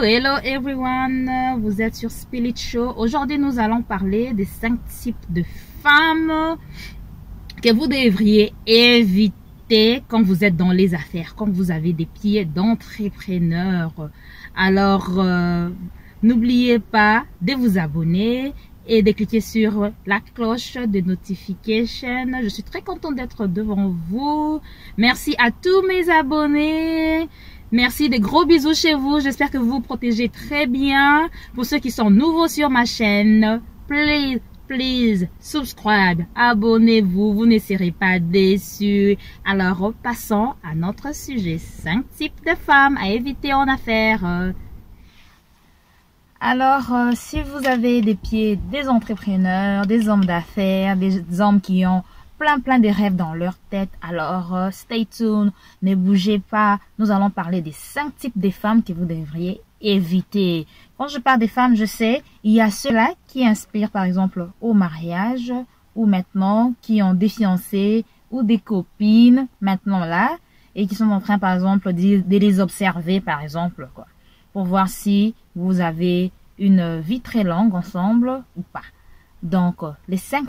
Hello everyone, vous êtes sur Spirit Show. Aujourd'hui nous allons parler des 5 types de femmes que vous devriez éviter quand vous êtes dans les affaires, quand vous avez des pieds d'entrepreneur. Alors n'oubliez pas de vous abonner et de cliquer sur la cloche de notification. Je suis très contente d'être devant vous. Merci à tous mes abonnés. Merci, des gros bisous chez vous. J'espère que vous vous protégez très bien. Pour ceux qui sont nouveaux sur ma chaîne, please, subscribe, abonnez-vous. Vous ne serez pas déçus. Alors, passons à notre sujet. 5 types de femmes à éviter en affaires. Alors, si vous avez des pieds des entrepreneurs, des hommes d'affaires, des hommes qui ont plein de rêves dans leur tête, alors stay tuned, ne bougez pas. Nous allons parler des 5 types de femmes que vous devriez éviter. Quand je parle des femmes, je sais, il y a ceux-là qui inspirent par exemple au mariage, ou maintenant qui ont des fiancés ou des copines maintenant là, et qui sont en train par exemple de les observer par exemple, quoi, pour voir si vous avez une vie très longue ensemble ou pas. Donc les 5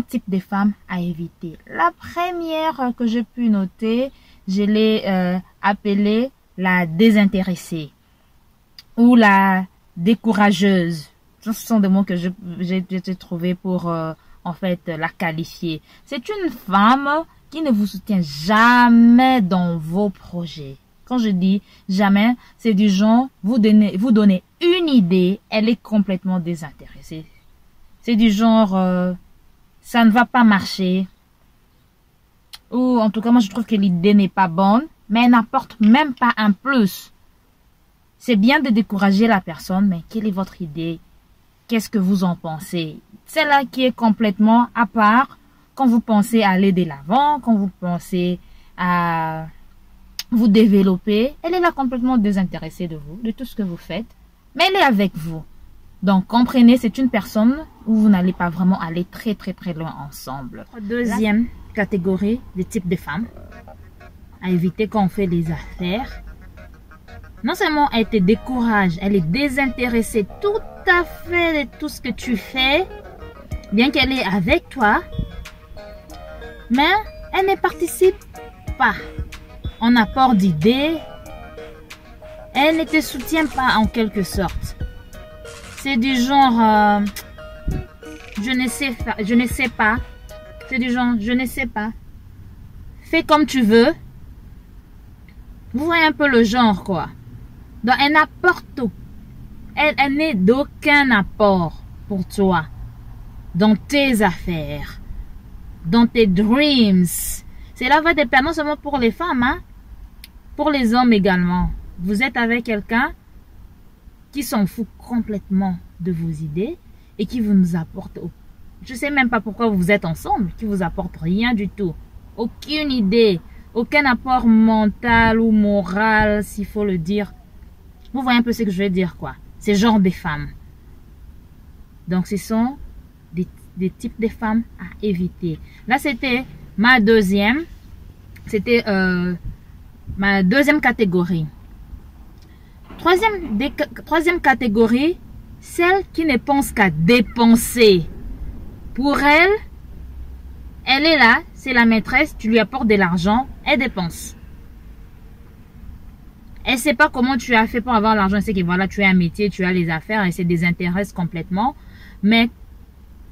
types de femmes à éviter. La première que j'ai pu noter, je l'ai appelée la désintéressée ou la décourageuse. Ce sont des mots que j'ai trouvé pour en fait la qualifier. C'est une femme qui ne vous soutient jamais dans vos projets. Quand je dis jamais, c'est du genre vous donner une idée, elle est complètement désintéressée. C'est du genre ça ne va pas marcher. Ou en tout cas, moi je trouve que l'idée n'est pas bonne, mais elle n'apporte même pas un plus. C'est bien de décourager la personne, mais quelle est votre idée? Qu'est-ce que vous en pensez? Celle-là qui est complètement à part quand vous pensez à aller de l'avant, quand vous pensez à vous développer. Elle est là complètement désintéressée de vous, de tout ce que vous faites, mais elle est avec vous. Donc, comprenez, c'est une personne où vous n'allez pas vraiment aller très loin ensemble. Deuxième catégorie de type de femmes à éviter quand on fait les affaires. Non seulement elle te décourage, elle est désintéressée tout à fait de tout ce que tu fais, bien qu'elle est avec toi, mais elle ne participe pas en apport d'idées. Elle ne te soutient pas en quelque sorte. C'est du genre, je ne sais pas. C'est du genre, je ne sais pas. Fais comme tu veux. Vous voyez un peu le genre, quoi. Donc, elle n'apporte, elle n'est d'aucun apport pour toi. Dans tes affaires. Dans tes dreams. Cela va dépendre non seulement pour les femmes, hein. Pour les hommes également. Vous êtes avec quelqu'un qui s'en fout complètement de vos idées et qui vous nous apporte, je sais même pas pourquoi vous êtes ensemble, qui vous apporte rien du tout, aucune idée, aucun apport mental ou moral, s'il faut le dire. Vous voyez un peu ce que je veux dire, quoi. C'est genre des femmes. Donc ce sont des types de femmes à éviter. Là c'était ma deuxième, ma deuxième catégorie. Troisième catégorie, celle qui ne pense qu'à dépenser. Pour elle, elle est là, c'est la maîtresse, tu lui apportes de l'argent, elle dépense. Elle ne sait pas comment tu as fait pour avoir l'argent, elle sait que voilà, tu as un métier, tu as les affaires, elle se désintéresse complètement. Mais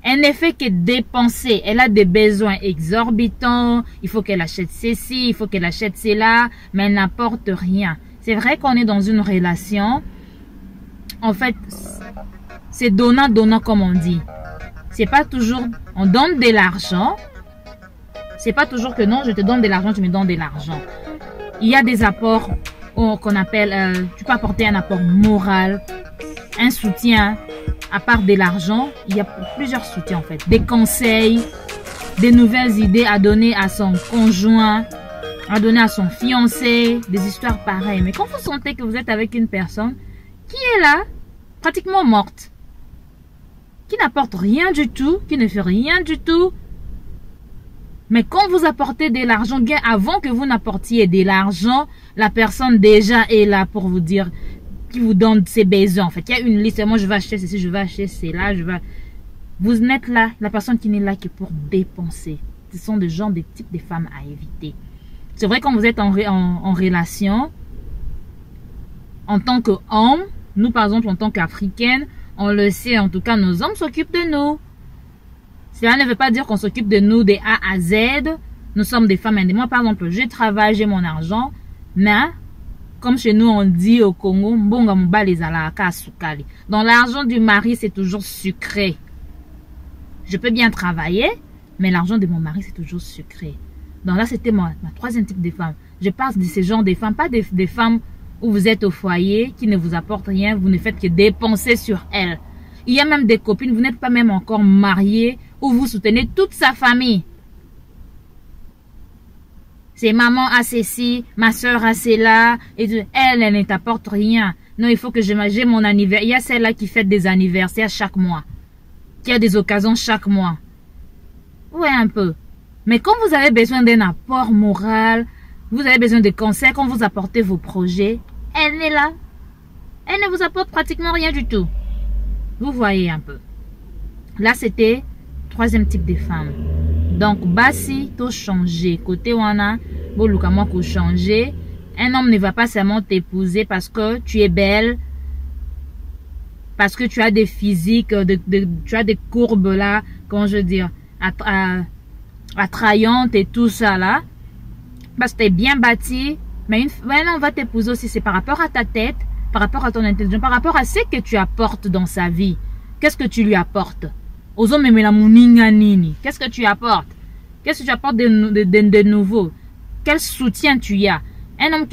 elle ne fait que dépenser, elle a des besoins exorbitants, il faut qu'elle achète ceci, il faut qu'elle achète cela, mais elle n'apporte rien. C'est vrai qu'on est dans une relation, en fait, c'est donnant-donnant comme on dit. C'est pas toujours, on donne de l'argent. C'est pas toujours que non, je te donne de l'argent, tu me donnes de l'argent. Il y a des apports qu'on appelle, tu peux apporter un apport moral, un soutien. À part de l'argent, il y a plusieurs soutiens en fait. Des conseils, des nouvelles idées à donner à son conjoint, à donner à son fiancé, des histoires pareilles. Mais quand vous sentez que vous êtes avec une personne qui est là, pratiquement morte, qui n'apporte rien du tout, qui ne fait rien du tout, mais quand vous apportez de l'argent, bien avant que vous n'apportiez de l'argent, la personne déjà est là pour vous dire, qui vous donne ses besoins en fait. Il y a une liste, moi je vais acheter ceci, je vais acheter cela, je vais... Vous n'êtes là, la personne qui n'est là que pour dépenser. Ce sont des gens, des types de femmes à éviter. C'est vrai quand vous êtes en relation, en tant qu'homme, nous par exemple en tant qu'Africaine, on le sait, en tout cas nos hommes s'occupent de nous. Cela ne veut pas dire qu'on s'occupe de nous de A à Z. Nous sommes des femmes indépendantes. Moi par exemple, je travaille, j'ai mon argent, mais comme chez nous on dit au Congo, dans l'argent du mari c'est toujours sucré. Je peux bien travailler, mais l'argent de mon mari c'est toujours sucré. Donc là c'était ma troisième type de femme. Je parle de ces genres de femmes, pas des femmes où vous êtes au foyer, qui ne vous apportent rien, vous ne faites que dépenser sur elles. Il y a même des copines, vous n'êtes pas même encore mariées, où vous soutenez toute sa famille. C'est maman a ceci, ma soeur a cela, et elle ne t'apporte rien. Non, il faut que j'ai mon anniversaire. Il y a celle-là qui fête des anniversaires chaque mois, qui a des occasions chaque mois. Ouais, un peu. Mais quand vous avez besoin d'un apport moral, vous avez besoin de conseils, quand vous apportez vos projets, elle est là. Elle ne vous apporte pratiquement rien du tout. Vous voyez un peu. Là, c'était troisième type de femme. Donc, basi, tout changer. Côté wana, bolukama ko changer. Un homme ne va pas seulement t'épouser parce que tu es belle, parce que tu as des physiques, tu as des courbes là, comment je veux dire, attrayantes et tout ça là. Parce que tu es bien bâti. Mais un homme va t'épouser aussi, c'est par rapport à ta tête, par rapport à ton intelligence, par rapport à ce que tu apportes dans sa vie. Qu'est-ce que tu lui apportes? Qu'est-ce que tu apportes? Qu'est-ce que tu apportes de nouveau? Quel soutien tu as? Un homme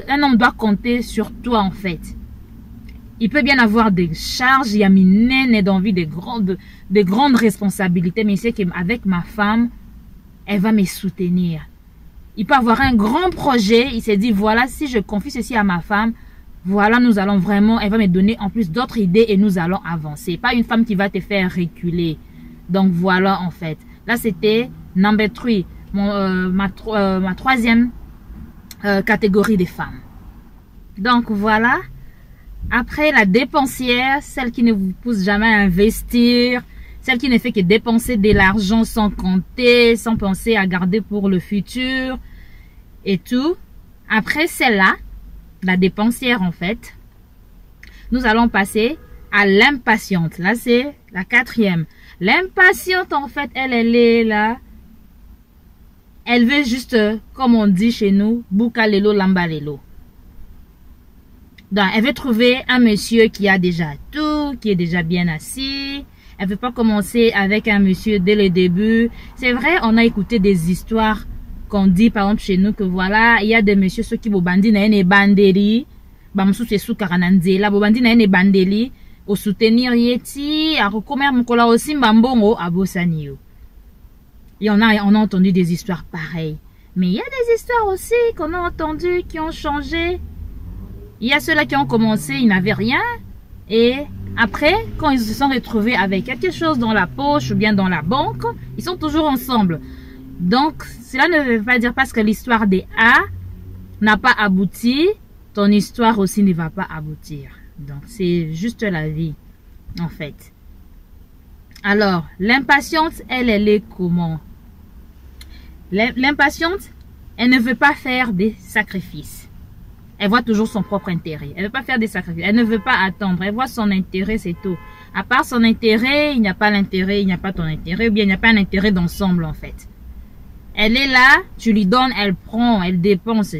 un homme doit compter sur toi en fait. Il peut bien avoir des charges, il y a une d'envie de grandes responsabilités, mais il sait qu'avec ma femme, elle va me soutenir. Il peut avoir un grand projet, il s'est dit voilà, si je confie ceci à ma femme, voilà, nous allons vraiment, elle va me donner en plus d'autres idées et nous allons avancer. Pas une femme qui va te faire reculer. Donc voilà en fait. Là c'était number 3, ma troisième catégorie des femmes. Donc voilà. Après la dépensière, celle qui ne vous pousse jamais à investir, celle qui ne fait que dépenser de l'argent sans compter, sans penser à garder pour le futur et tout. Après celle-là, la dépensière en fait, nous allons passer à l'impatiente. Là c'est la quatrième. L'impatiente en fait, elle est là. Elle veut juste, comme on dit chez nous, boukalelo lambalelo. Donc elle veut trouver un monsieur qui a déjà tout, qui est déjà bien assis. Elle ne veut pas commencer avec un monsieur dès le début. C'est vrai, on a écouté des histoires qu'on dit par exemple chez nous que voilà, il y a des messieurs ceux qui bobandi na ene bandeli, bamsu se su karananzela, bobandi na ene bandeli, au soutenir yeti, à recommer mkola aussi mbambongo à bosanio. Et on a entendu des histoires pareilles. Mais il y a des histoires aussi qu'on a entendues qui ont changé. Il y a ceux-là qui ont commencé, ils n'avaient rien. Et après, quand ils se sont retrouvés avec quelque chose dans la poche ou bien dans la banque, ils sont toujours ensemble. Donc, cela ne veut pas dire parce que l'histoire des A n'a pas abouti, ton histoire aussi ne va pas aboutir. Donc, c'est juste la vie, en fait. Alors, l'impatiente, elle est comment? L'impatiente, elle ne veut pas faire des sacrifices. Elle voit toujours son propre intérêt. Elle ne veut pas faire des sacrifices. Elle ne veut pas attendre. Elle voit son intérêt, c'est tout. À part son intérêt, il n'y a pas l'intérêt, il n'y a pas ton intérêt, ou bien il n'y a pas un intérêt d'ensemble, en fait. Elle est là, tu lui donnes, elle prend, elle dépense,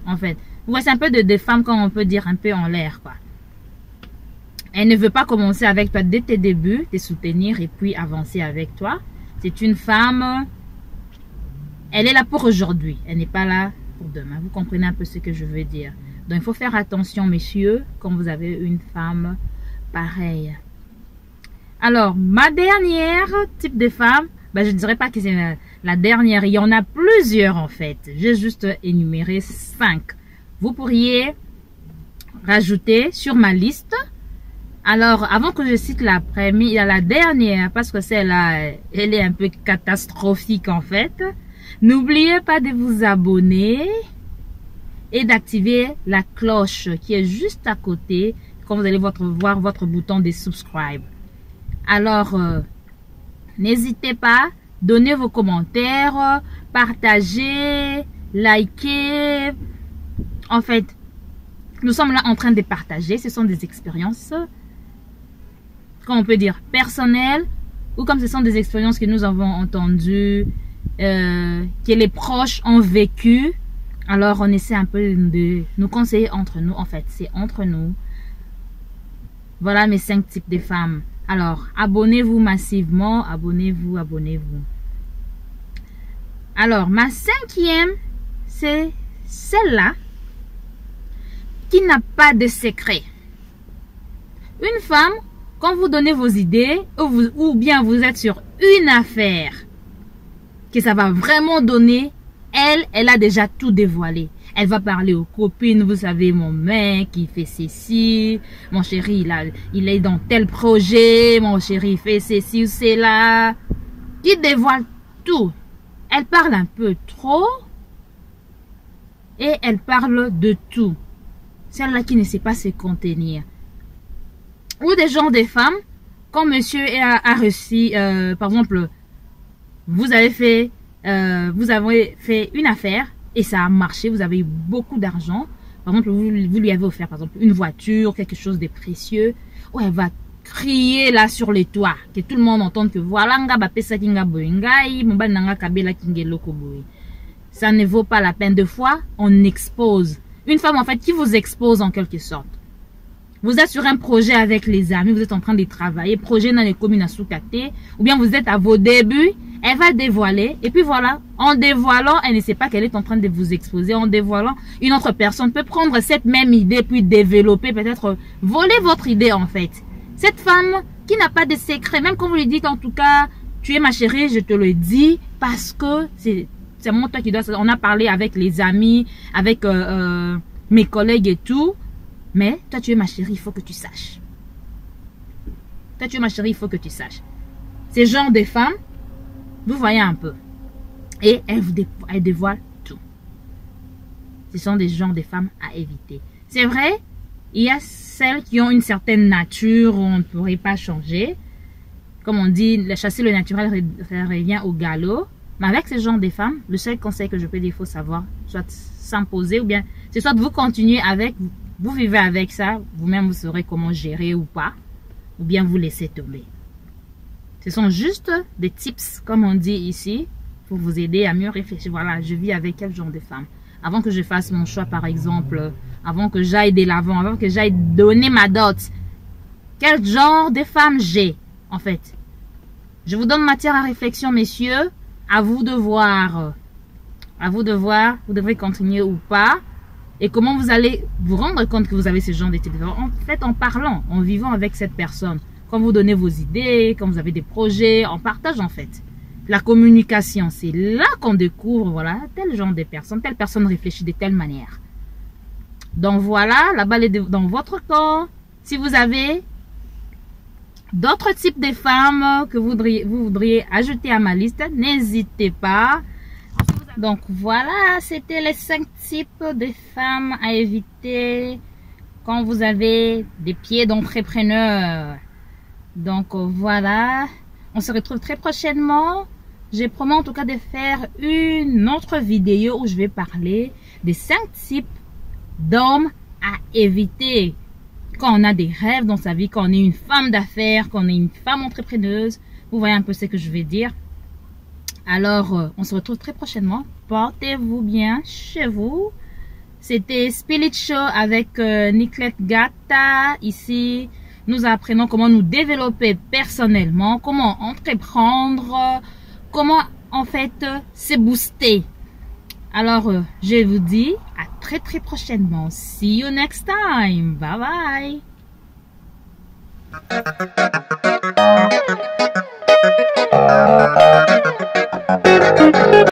en fait. Vous voyez, c'est un peu de femmes, comme on peut dire, un peu en l'air, quoi. Elle ne veut pas commencer avec toi dès tes débuts, te soutenir et puis avancer avec toi. C'est une femme, elle est là pour aujourd'hui, elle n'est pas là pour demain. Vous comprenez un peu ce que je veux dire. Donc il faut faire attention, messieurs, quand vous avez une femme pareille. Alors, ma dernière type de femme, ben, je ne dirais pas que c'est la dernière, il y en a plusieurs en fait. J'ai juste énuméré 5. Vous pourriez rajouter sur ma liste. Alors, avant que je cite la première, il y a la dernière, parce que celle-là, elle est un peu catastrophique en fait. N'oubliez pas de vous abonner et d'activer la cloche qui est juste à côté quand vous allez voir votre bouton de subscribe. Alors, n'hésitez pas, donnez vos commentaires, partagez, likez. En fait, nous sommes là en train de partager. Ce sont des expériences, comme on peut dire, personnelles, ou comme ce sont des expériences que nous avons entendues, que les proches ont vécues. Alors, on essaie un peu de nous conseiller entre nous. En fait, c'est entre nous. Voilà mes 5 types de femmes. Alors, abonnez-vous massivement. Abonnez-vous, abonnez-vous. Alors, ma 5e, c'est celle-là qui n'a pas de secret. Une femme, quand vous donnez vos idées, ou bien vous êtes sur une affaire, que ça va vraiment donner, elle a déjà tout dévoilé. Elle va parler aux copines, vous savez, mon mec, il fait ceci, mon chéri, il est dans tel projet, mon chéri, il fait ceci ou cela. Qui dévoile tout. Elle parle un peu trop et elle parle de tout. Celle-là qui ne sait pas se contenir. Ou des gens, des femmes, quand monsieur a reçu, par exemple, vous avez fait une affaire et ça a marché, vous avez eu beaucoup d'argent. Par exemple, vous lui avez offert, par exemple, une voiture, quelque chose de précieux. Ou elle va crier là sur les toits, que tout le monde entende que voilà, ça ne vaut pas la peine. De fois, on expose. Une femme, en fait, qui vous expose en quelque sorte. Vous êtes sur un projet avec les amis, vous êtes en train de travailler, projet dans les communes à Soukate, ou bien vous êtes à vos débuts, elle va dévoiler, et puis voilà, en dévoilant, elle ne sait pas qu'elle est en train de vous exposer, en dévoilant, une autre personne peut prendre cette même idée, puis développer, peut-être voler votre idée en fait. Cette femme qui n'a pas de secret, même quand vous lui dites en tout cas, tu es ma chérie, je te le dis, parce que c'est moi toi qui dois, on a parlé avec les amis, avec mes collègues et tout. Mais toi, tu es ma chérie, il faut que tu saches. Toi, tu es ma chérie, il faut que tu saches. Ces genres de femmes, vous voyez un peu. Et elles dévoilent tout. Ce sont des genres de femmes à éviter. C'est vrai, il y a celles qui ont une certaine nature, on ne pourrait pas changer. Comme on dit, chasser le naturel revient au galop. Mais avec ce genre de femmes, le seul conseil que je peux dire, il faut savoir, soit s'imposer, ou bien, c'est soit vous continuez avec, vous vivez avec ça, vous-même vous saurez comment gérer ou pas, ou bien vous laissez tomber. Ce sont juste des tips, comme on dit ici, pour vous aider à mieux réfléchir. Voilà, je vis avec quel genre de femme. Avant que je fasse mon choix, par exemple, avant que j'aille de l'avant, avant que j'aille donner ma dot, quel genre de femme j'ai, en fait. Je vous donne matière à réflexion, messieurs. À vous de voir. À vous de voir, vous devrez continuer ou pas. Et comment vous allez vous rendre compte que vous avez ce genre d'études. En fait, en parlant, en vivant avec cette personne. Quand vous donnez vos idées, quand vous avez des projets, en partage en fait. La communication, c'est là qu'on découvre, voilà, tel genre de personne. Telle personne réfléchit de telle manière. Donc voilà, la balle est dans votre camp. Si vous avez d'autres types de femmes que vous voudriez ajouter à ma liste, n'hésitez pas. Donc voilà, c'était les 5 types de femmes à éviter quand vous avez des pieds d'entrepreneur. Donc voilà, on se retrouve très prochainement. Je promets en tout cas de faire une autre vidéo où je vais parler des 5 types d'hommes à éviter quand on a des rêves dans sa vie, quand on est une femme d'affaires, quand on est une femme entrepreneuse. Vous voyez un peu ce que je vais dire. Alors, on se retrouve très prochainement. Portez-vous bien chez vous. C'était Spirit Show avec Nicolette Gata ici nous apprenons comment nous développer personnellement, comment entreprendre, comment en fait se booster. Alors, je vous dis à très prochainement. See you next time. Bye bye.